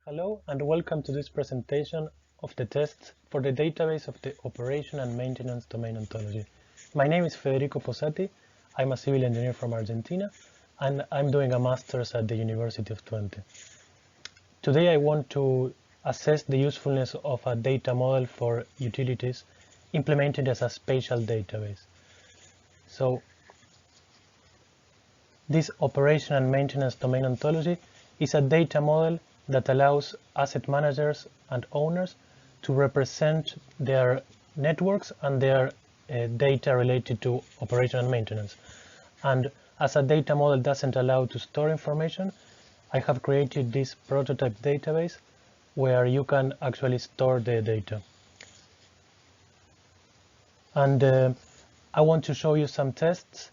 Hello and welcome to this presentation of the tests for the database of the Operation and Maintenance Domain Ontology. My name is Federico Posati. I'm a civil engineer from Argentina and I'm doing a master's at the University of Twente. Today I want to assess the usefulness of a data model for utilities implemented as a spatial database. So this Operation and Maintenance Domain Ontology is a data model that allows asset managers and owners to represent their networks and their data related to operation and maintenance. And as a data model doesn't allow to store information, I have created this prototype database where you can actually store the data. And I want to show you some tests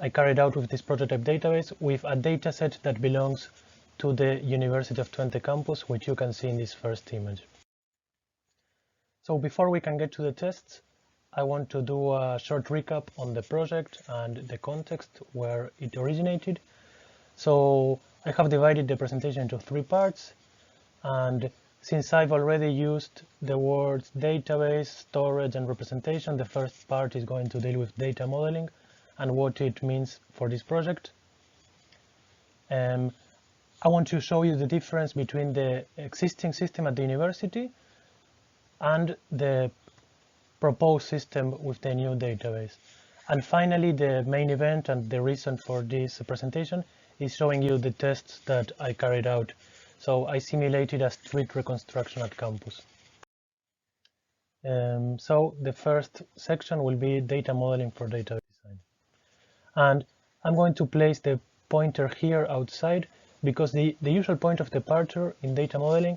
I carried out with this prototype database with a dataset that belongs to the University of Twente campus, which you can see in this first image. So before we can get to the tests, I want to do a short recap on the project and the context where it originated. So I have divided the presentation into 3 parts, and since I've already used the words database, storage, and representation, the first part is going to deal with data modeling and what it means for this project. I want to show you the difference between the existing system at the university and the proposed system with the new database. And finally, the main event and the reason for this presentation is showing you the tests that I carried out. So I simulated a street reconstruction at campus. So the first section will be data modeling for database design. And I'm going to place the pointer here outside because the usual point of departure in data modeling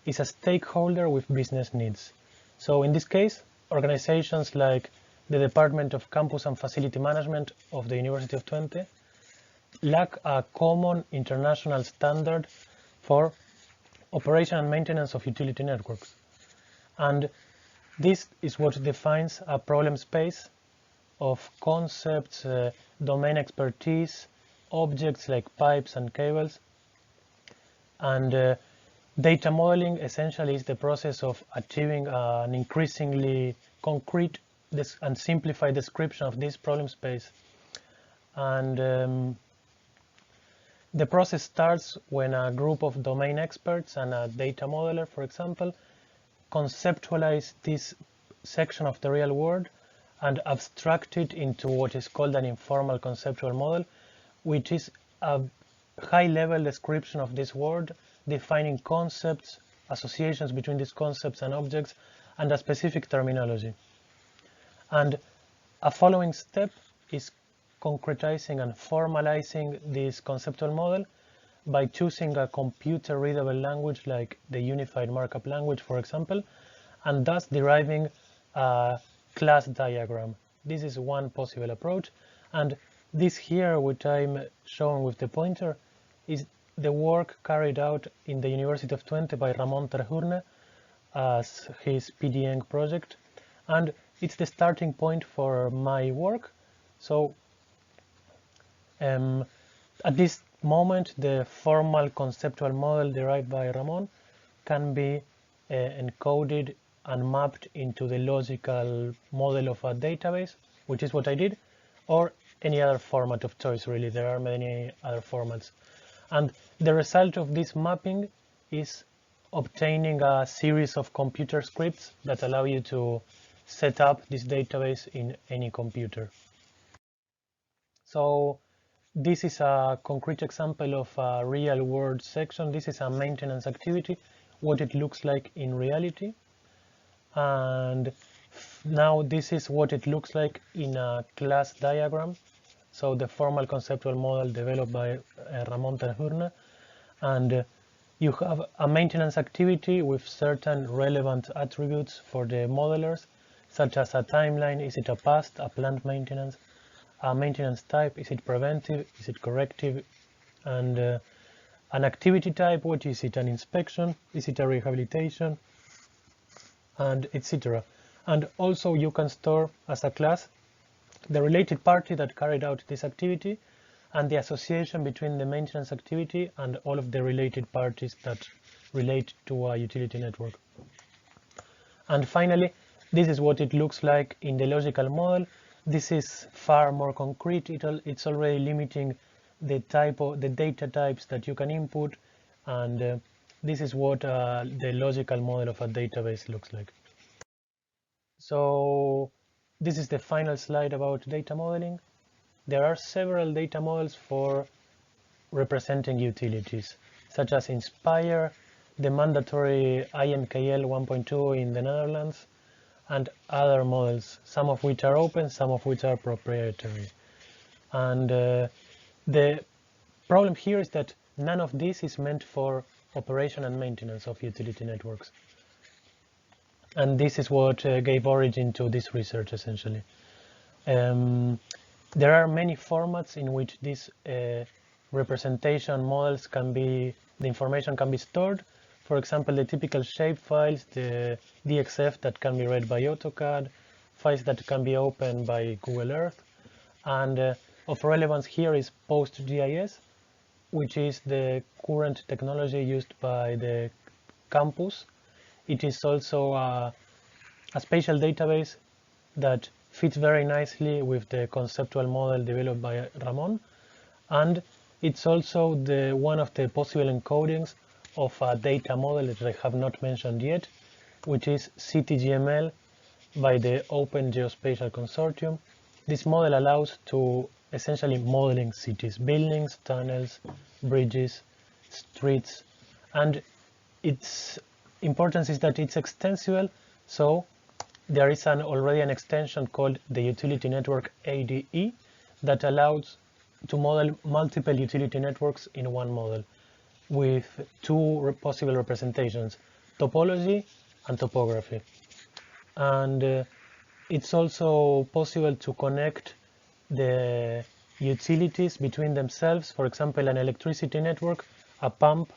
is a stakeholder with business needs. So in this case, organizations like the Department of Campus and Facility Management of the University of Twente lack a common international standard for operation and maintenance of utility networks. And this is what defines a problem space of concepts, domain expertise, objects like pipes and cables. And data modeling essentially is the process of achieving an increasingly concrete and simplified description of this problem space. And the process starts when a group of domain experts and a data modeler, for example, conceptualize this section of the real world and abstract it into what is called an informal conceptual model, which is a high-level description of this world, defining concepts, associations between these concepts and objects, and a specific terminology. And a following step is concretizing and formalizing this conceptual model by choosing a computer-readable language like the Unified Markup Language, for example, and thus deriving a class diagram. This is one possible approach, and this here, which I'm showing with the pointer, is the work carried out in the University of Twente by Ramon Terhurne as his PDN project, and it's the starting point for my work. So at this moment, the formal conceptual model derived by Ramon can be encoded and mapped into the logical model of a database, which is what I did, or any other format of choice, really. There are many other formats. And the result of this mapping is obtaining a series of computer scripts that allow you to set up this database in any computer. So this is a concrete example of a real-world section. This is a maintenance activity, what it looks like in reality. And now this is what it looks like in a class diagram. So the formal conceptual model developed by Ramon Terhurne. And you have a maintenance activity with certain relevant attributes for the modelers, such as a timeline. Is it a past, a planned maintenance? A maintenance type, is it preventive, is it corrective? And an activity type, what is it, an inspection, is it a rehabilitation, and etc. And also you can store as a class the related party that carried out this activity and the association between the maintenance activity and all of the related parties that relate to a utility network. And finally, this is what it looks like in the logical model. This is far more concrete. It's already limiting the data types that you can input, and this is what the logical model of a database looks like. So this is the final slide about data modeling. There are several data models for representing utilities, such as Inspire, the mandatory IMKL 1.2 in the Netherlands, and other models, some of which are open, some of which are proprietary. And the problem here is that none of this is meant for operation and maintenance of utility networks. And this is what gave origin to this research, essentially. There are many formats in which these representation models the information can be stored. For example, the typical shape files, the DXF that can be read by AutoCAD, files that can be opened by Google Earth. And of relevance here is PostGIS, which is the current technology used by the campus. It is also a spatial database that fits very nicely with the conceptual model developed by Ramon, and it's also one of the possible encodings of a data model that I have not mentioned yet, which is CityGML by the Open Geospatial Consortium. This model allows to essentially modeling cities, buildings, tunnels, bridges, streets, and its importance is that it's extensible, so there is already an extension called the Utility Network ADE that allows to model multiple utility networks in one model with two possible representations, topology and topography. And it's also possible to connect the utilities between themselves. For example, an electricity network, a pump,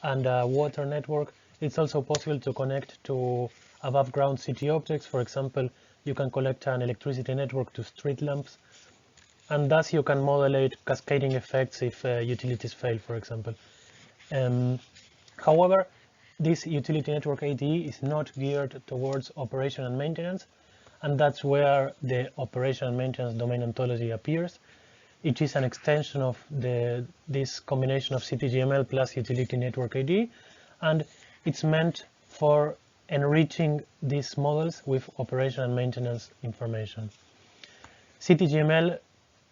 and a water network. It's also possible to connect to above ground city objects. For example, you can connect an electricity network to street lamps, and thus you can modulate cascading effects if utilities fail, for example. However, this utility network ADE is not geared towards operation and maintenance, and that's where the operation and maintenance domain ontology appears. It is an extension of this combination of CityGML plus utility network ADE, and it's meant for enriching these models with operation and maintenance information. CityGML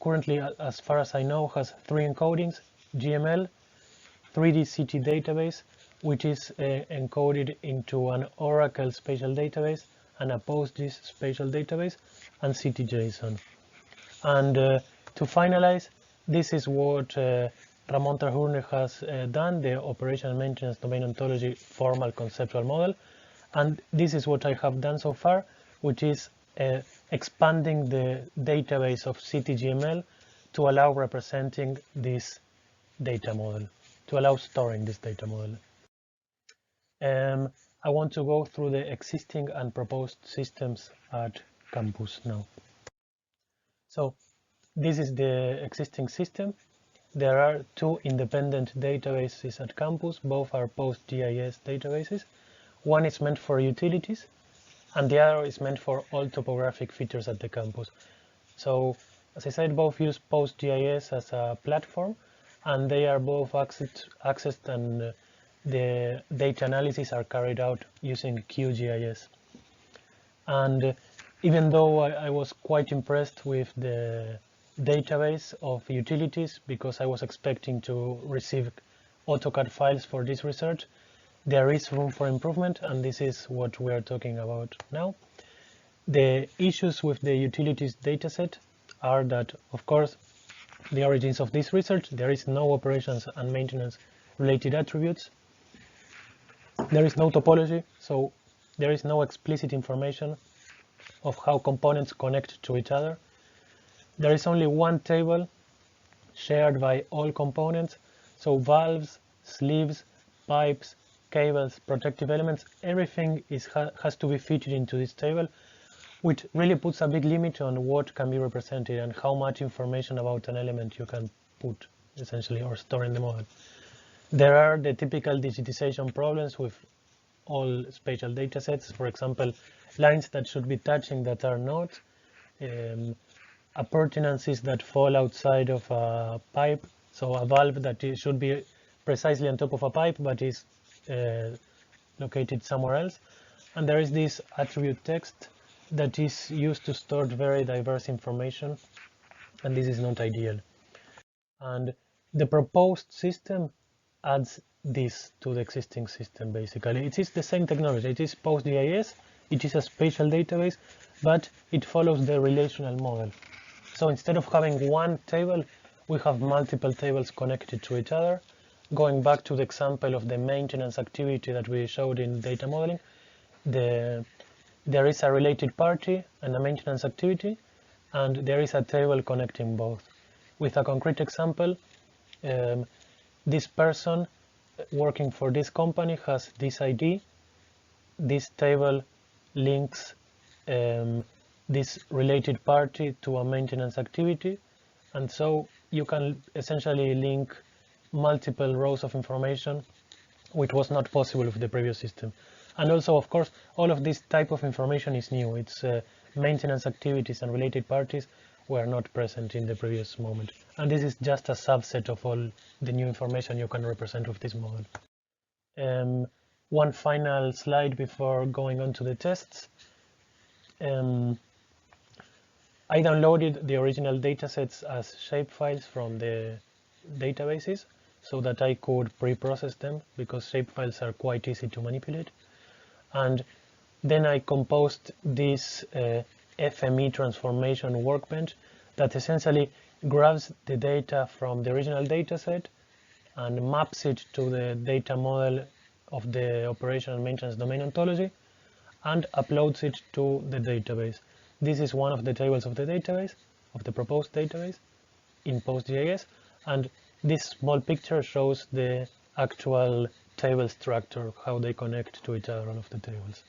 currently, as far as I know, has 3 encodings: GML, 3D city database, which is encoded into an Oracle spatial database, and a PostGIS spatial database, and CityJSON. And to finalize, this is what Ramon Terhurne has done, the operation and maintenance domain ontology formal conceptual model. And this is what I have done so far, which is expanding the database of CityGML to allow representing this data model, to allow storing this data model. I want to go through the existing and proposed systems at campus now. So this is the existing system. There are 2 independent databases at campus. Both are PostGIS databases. One is meant for utilities, and the other is meant for all topographic features at the campus. So, as I said, both use PostGIS as a platform, and they are both accessed, and the data analysis are carried out using QGIS. And even though I was quite impressed with the database of utilities, because I was expecting to receive AutoCAD files for this research, there is room for improvement, and this is what we are talking about now. The issues with the utilities dataset are that, of course, the origins of this research, there is no operations and maintenance related attributes. There is no topology, so there is no explicit information of how components connect to each other. There is only one table shared by all components, so valves, sleeves, pipes, cables, protective elements, everything has to be fitted into this table, which really puts a big limit on what can be represented and how much information about an element you can put, essentially, or store in the model. There are the typical digitization problems with all spatial datasets. For example, lines that should be touching that are not, appurtenances that fall outside of a pipe, so a valve that should be precisely on top of a pipe but is located somewhere else. And there is this attribute text that is used to store very diverse information, and this is not ideal. And the proposed system adds this to the existing system. Basically, it is the same technology. It is PostGIS, it is a spatial database, but it follows the relational model. So instead of having one table, we have multiple tables connected to each other. Going back to the example of the maintenance activity that we showed in data modeling, there is a related party and a maintenance activity, and there is a table connecting both. With a concrete example, this person working for this company has this ID. This table links this related party to a maintenance activity, and so you can essentially link multiple rows of information, which was not possible with the previous system. And also, of course, all of this type of information is new. It's maintenance activities and related parties were not present in the previous moment. And this is just a subset of all the new information you can represent with this model. One final slide before going on to the tests. I downloaded the original datasets as shapefiles from the databases so that I could pre-process them, because shapefiles are quite easy to manipulate. And then I composed this FME transformation workbench that essentially grabs the data from the original dataset and maps it to the data model of the operational maintenance domain ontology and uploads it to the database. This is one of the tables of the database, of the proposed database in PostGIS, and this small picture shows the actual table structure, how they connect to each other, all of the tables.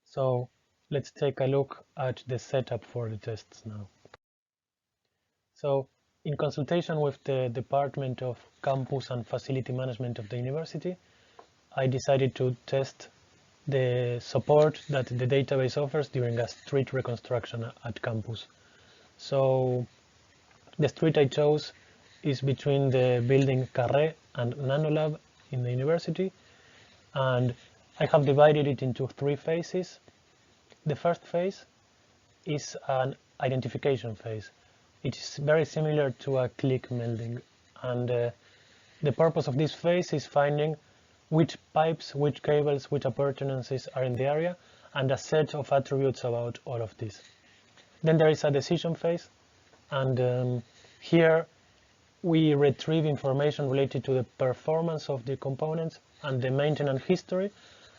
So let's take a look at the setup for the tests now. So in consultation with the Department of Campus and Facility Management of the university, I decided to test the support that the database offers during a street reconstruction at campus. So the street I chose is between the building Carré and Nanolab in the university, and I have divided it into 3 phases. The first phase is an identification phase. It is very similar to a click melding, and the purpose of this phase is finding which pipes, which cables, which appurtenances are in the area, and a set of attributes about all of this. Then there is a decision phase, and here we retrieve information related to the performance of the components and the maintenance history,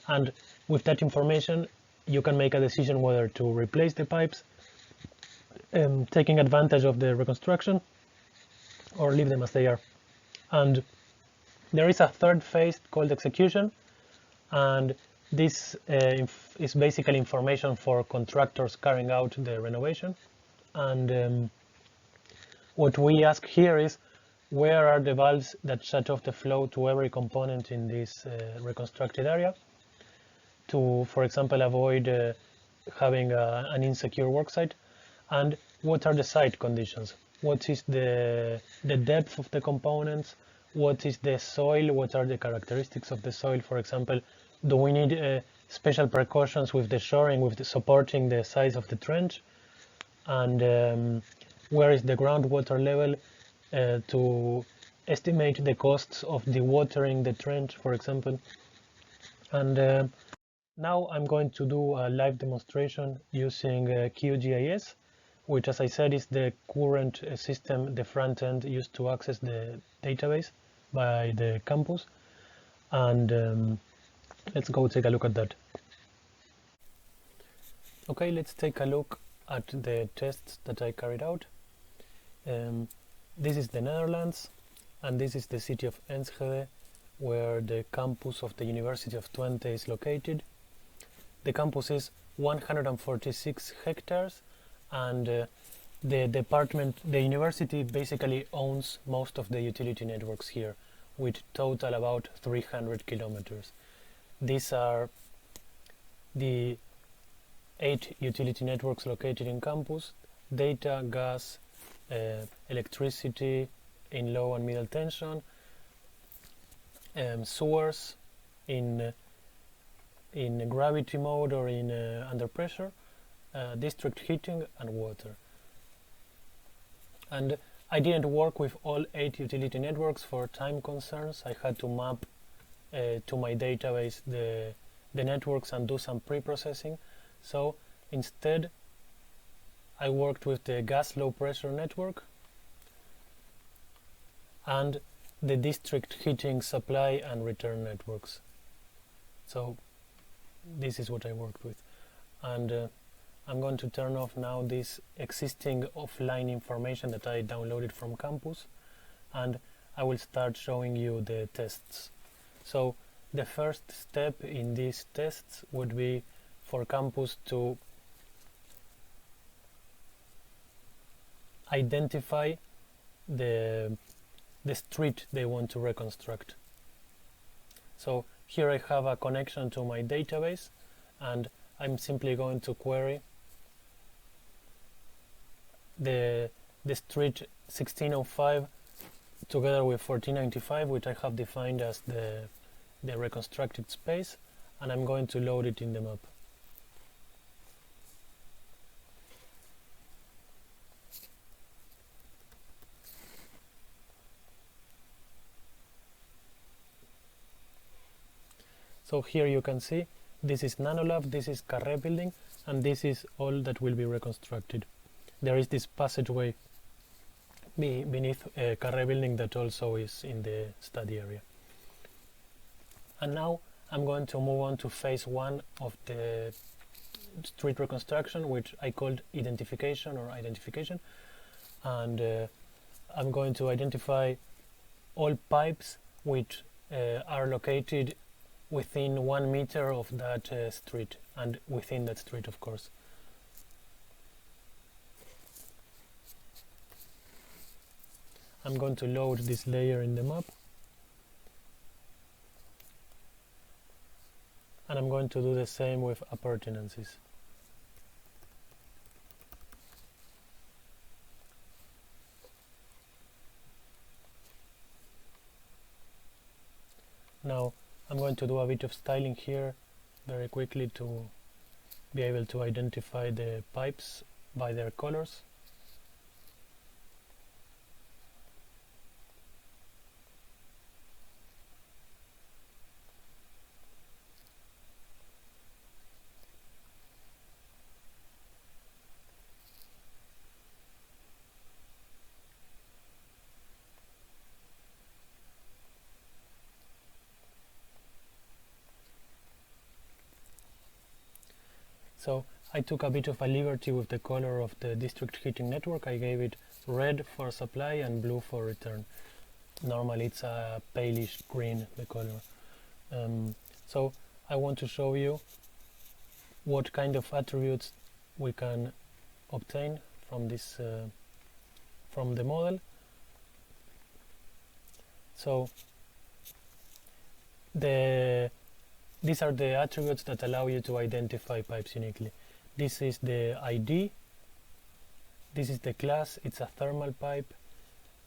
and with that information you can make a decision whether to replace the pipes, taking advantage of the reconstruction, or leave them as they are. And there is a third phase called execution, and this is basically information for contractors carrying out the renovation. And what we ask here is, where are the valves that shut off the flow to every component in this reconstructed area to, for example, avoid having an insecure worksite? And what are the site conditions? What is the depth of the components? What is the soil? What are the characteristics of the soil? For example, do we need special precautions with the shoring, with the supporting the size of the trench? And where is the groundwater level to estimate the costs of dewatering the trench, for example? And now I'm going to do a live demonstration using QGIS, which, as I said, is the current system, the front end used to access the database by the campus. And let's go take a look at that. Okay, let's take a look at the tests that I carried out. This is the Netherlands, and this is the city of Enschede, where the campus of the University of Twente is located. The campus is 146 hectares, and the university basically owns most of the utility networks here, which total about 300 kilometers. These are the 8 utility networks located in campus: data, gas, electricity in low and middle tension, sewers in gravity mode or in under pressure, district heating, and water. And I didn't work with all 8 utility networks for time concerns. I had to map to my database the networks and do some pre-processing. So instead I worked with the gas low pressure network and the district heating supply and return networks. So this is what I worked with. And I'm going to turn off now this existing offline information that I downloaded from campus, and I will start showing you the tests. So the first step in these tests would be for campus to identify the street they want to reconstruct. So here I have a connection to my database, and I'm simply going to query the street 1605 together with 1495, which I have defined as the reconstructed space, and I'm going to load it in the map. So here you can see this is Nanolab, this is Carre building, and this is all that will be reconstructed. There is this passageway beneath Carre building that also is in the study area. And now I'm going to move on to phase 1 of the street reconstruction, which I called identification. And I'm going to identify all pipes which are located within 1 meter of that street, and within that street, of course. I'm going to load this layer in the map, and I'm going to do the same with appurtenances. Now I'm going to do a bit of styling here very quickly to be able to identify the pipes by their colors. So I took a bit of a liberty with the color of the district heating network. I gave it red for supply and blue for return. Normally it's a palish green, the color. So I want to show you what kind of attributes we can obtain from this from the model. So these are the attributes that allow you to identify pipes uniquely. This is the ID, this is the class, it's a thermal pipe,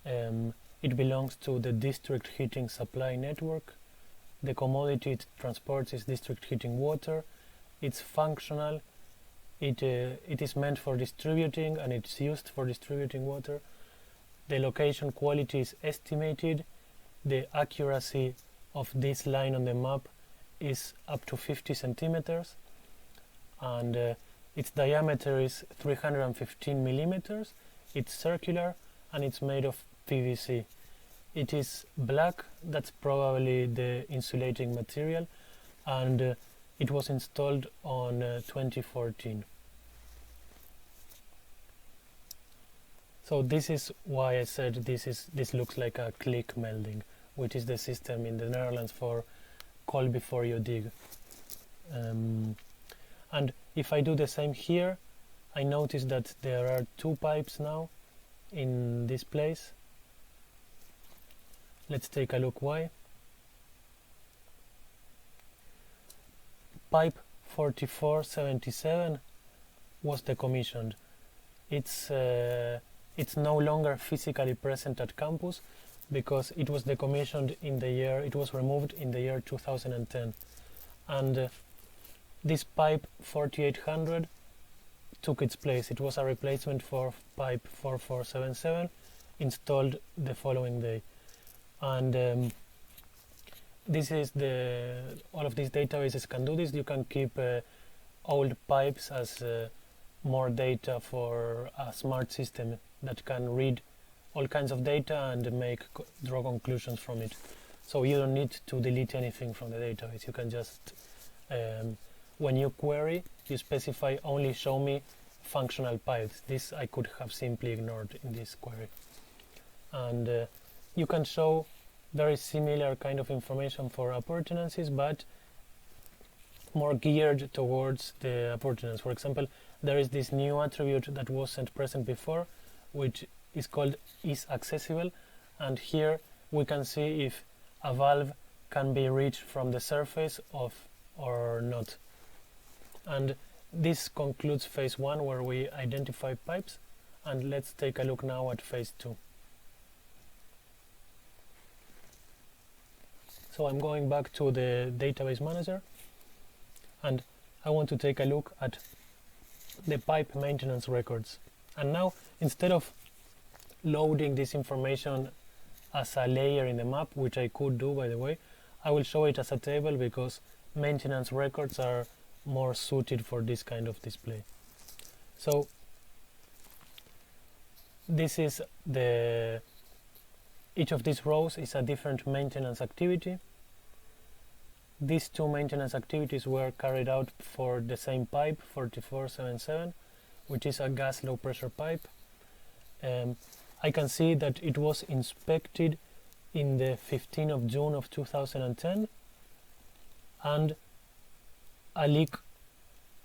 it belongs to the district heating supply network, the commodity it transports is district heating water, it's functional, it is meant for distributing and it's used for distributing water, the location quality is estimated, the accuracy of this line on the map is up to 50 centimeters, and its diameter is 315 millimeters. It's circular and it's made of PVC. It is black, that's probably the insulating material, and it was installed on 2014. So this is why I said this looks like a click melding, which is the system in the Netherlands for call before you dig. And if I do the same here, I noticed that there are 2 pipes now in this place. Let's take a look why. Pipe 4477 was decommissioned. It's no longer physically present at campus because it was decommissioned it was removed in the year 2010. And this pipe 4800 took its place. It was a replacement for pipe 4477 installed the following day. And this is all of these databases can do this. You can keep old pipes as more data for a smart system that can read all kinds of data and draw conclusions from it. So you don't need to delete anything from the database. You can just when you query, you specify only show me functional pipes. This I could have simply ignored in this query. And you can show very similar kind of information for appurtenances, but more geared towards the appurtenance. For example, there is this new attribute that wasn't present before, which is called isAccessible, and here we can see if a valve can be reached from the surface or not. And this concludes phase 1, where we identify pipes, and let's take a look now at phase 2. So I'm going back to the database manager, and I want to take a look at the pipe maintenance records. And now, instead of loading this information as a layer in the map, which I could do by the way, I will show it as a table because maintenance records are more suited for this kind of display. So this is each of these rows is a different maintenance activity. These 2 maintenance activities were carried out for the same pipe 4477, which is a gas low pressure pipe. I can see that it was inspected in the 15th of June of 2010, and a leak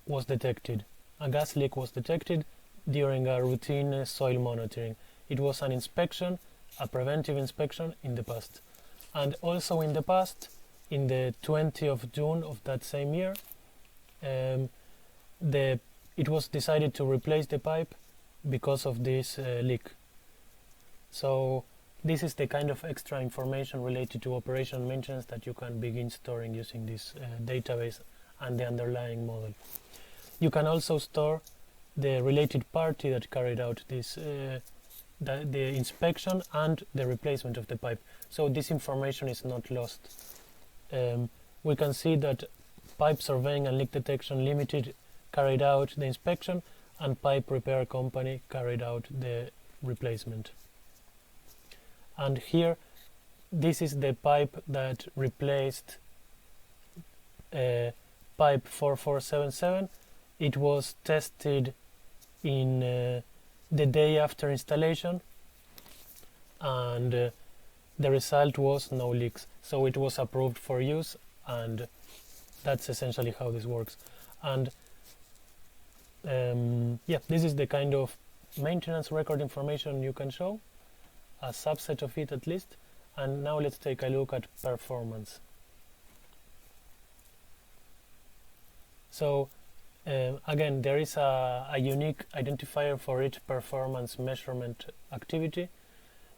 was detected. A gas leak was detected during a routine soil monitoring. It was an inspection, a preventive inspection in the past. And also in the past, in the 20th of June of that same year, it was decided to replace the pipe because of this leak. So this is the kind of extra information related to operation maintenance that you can begin storing using this database and the underlying model. You can also store the related party that carried out this the inspection and the replacement of the pipe, so this information is not lost. We can see that Pipe Surveying and Leak Detection Limited carried out the inspection and Pipe Repair Company carried out the replacement. And here, this is the pipe that replaced pipe 4477. It was tested in the day after installation, and the result was no leaks, so it was approved for use, and that's essentially how this works. And yeah, this is the kind of maintenance record information you can show, a subset of it at least. And now let's take a look at performance. So again, there is a unique identifier for each performance measurement activity.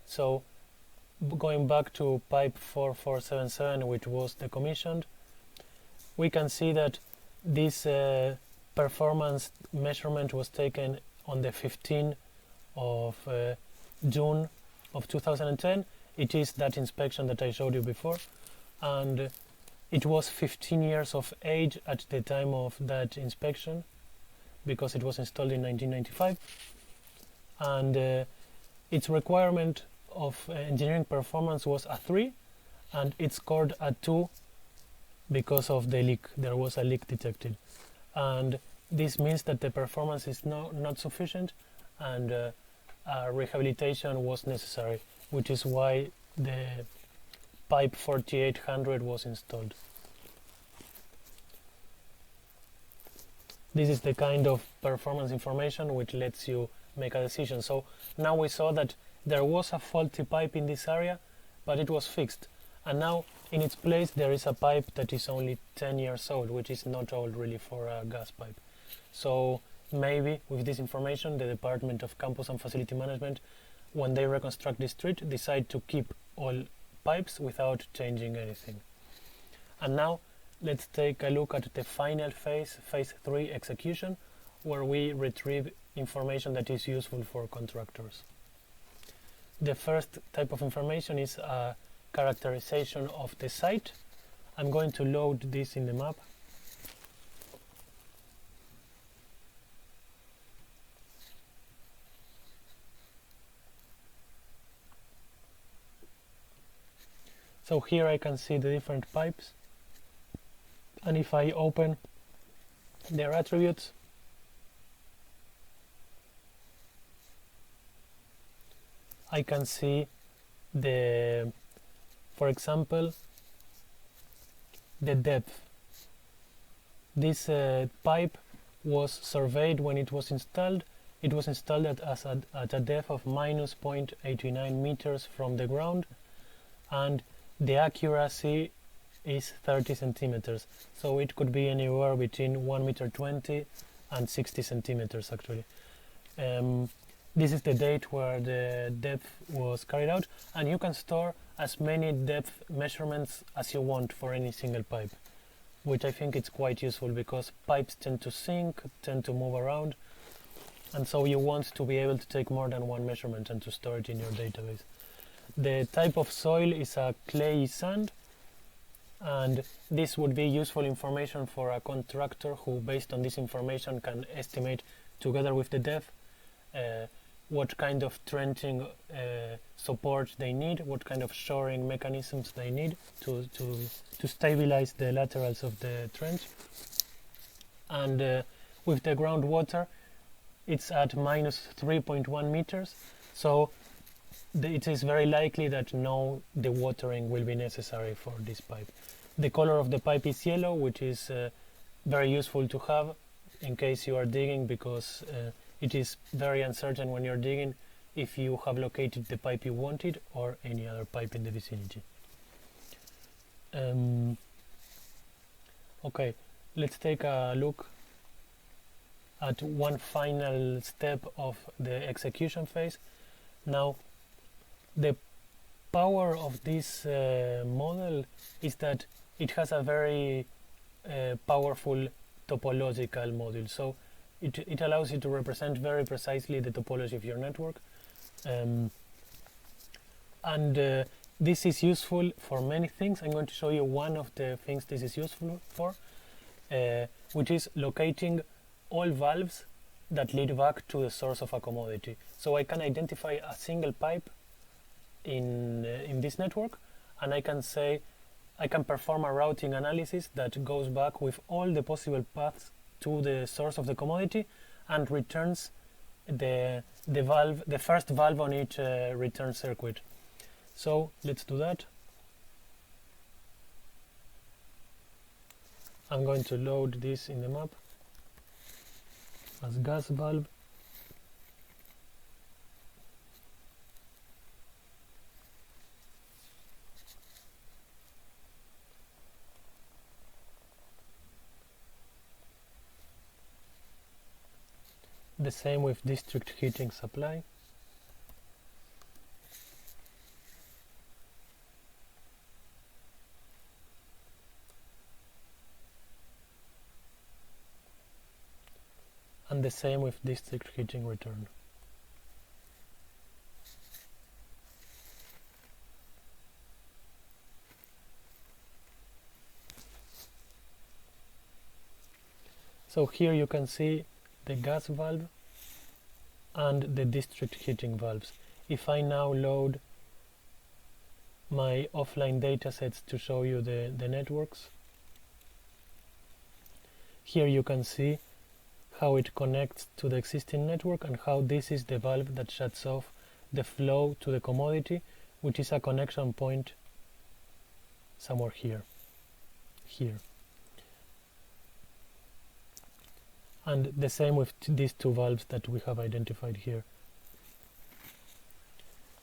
So going back to pipe 4477, which was decommissioned, we can see that this performance measurement was taken on the 15th of June of 2010. It is that inspection that I showed you before, and it was 15 years of age at the time of that inspection because it was installed in 1995, and its requirement of engineering performance was a 3, and it scored a 2 because of the leak. There was a leak detected, and this means that the performance is not sufficient, and rehabilitation was necessary, which is why the pipe 4800 was installed. This is the kind of performance information which lets you make a decision. So now we saw that there was a faulty pipe in this area, but it was fixed. And now in its place there is a pipe that is only 10 years old, which is not old really for a gas pipe. So maybe with this information the Department of Campus and Facility Management, when they reconstruct the street, decide to keep all pipes without changing anything. And now let's take a look at the final phase, phase 3 execution, where we retrieve information that is useful for contractors. The first type of information is a characterization of the site. I'm going to load this in the map. So here I can see the different pipes, and if I open their attributes, I can see for example, the depth. This pipe was surveyed when it was installed. It was installed at a depth of minus 0.89 meters from the ground, and the accuracy is 30 centimeters. So it could be anywhere between 1 meter 20 and 60 centimeters actually. This is the date where the depth was carried out, and you can store as many depth measurements as you want for any single pipe, which I think is quite useful because pipes tend to sink, tend to move around, and so you want to be able to take more than one measurement and to store it in your database. The type of soil is a clay sand, and this would be useful information for a contractor who, based on this information, can estimate together with the depth what kind of trenching support they need, what kind of shoring mechanisms they need to stabilize the laterals of the trench. And with the groundwater, it's at minus 3.1 meters, so it is very likely that no dewatering will be necessary for this pipe. The color of the pipe is yellow, which is very useful to have in case you are digging, because it is very uncertain when you're digging if you have located the pipe you wanted or any other pipe in the vicinity. Okay, let's take a look at one final step of the execution phase. Now, the power of this model is that it has a very powerful topological module. So it allows you to represent very precisely the topology of your network. This is useful for many things. I'm going to show you one of the things this is useful for, which is locating all valves that lead back to the source of a commodity. So I can identify a single pipe in this network, and I can perform a routing analysis that goes back with all the possible paths to the source of the commodity and returns the first valve on each return circuit. So let's do that. I'm going to load this in the map as gas valve. The same with district heating supply. And the same with district heating return. So here you can see the gas valve and the district heating valves. If I now load my offline datasets to show you the networks, here you can see how it connects to the existing network and how this is the valve that shuts off the flow to the commodity, which is a connection point somewhere here. and the same with these two valves that we have identified here.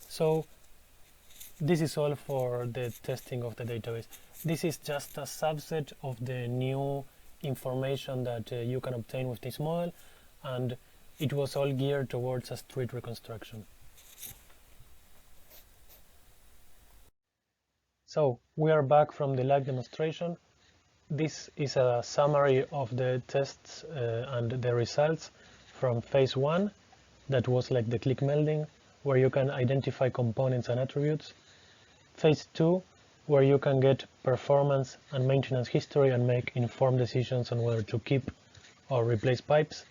So this is all for the testing of the database. This is just a subset of the new information that you can obtain with this model, and it was all geared towards a street reconstruction. So we are back from the live demonstration. This is a summary of the tests and the results from phase 1, that was like the click melding, where you can identify components and attributes. Phase 2, where you can get performance and maintenance history and make informed decisions on whether to keep or replace pipes.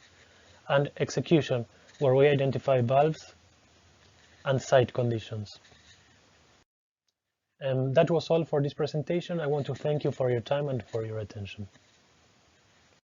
And execution, where we identify valves and site conditions. That was all for this presentation. I want to thank you for your time and for your attention.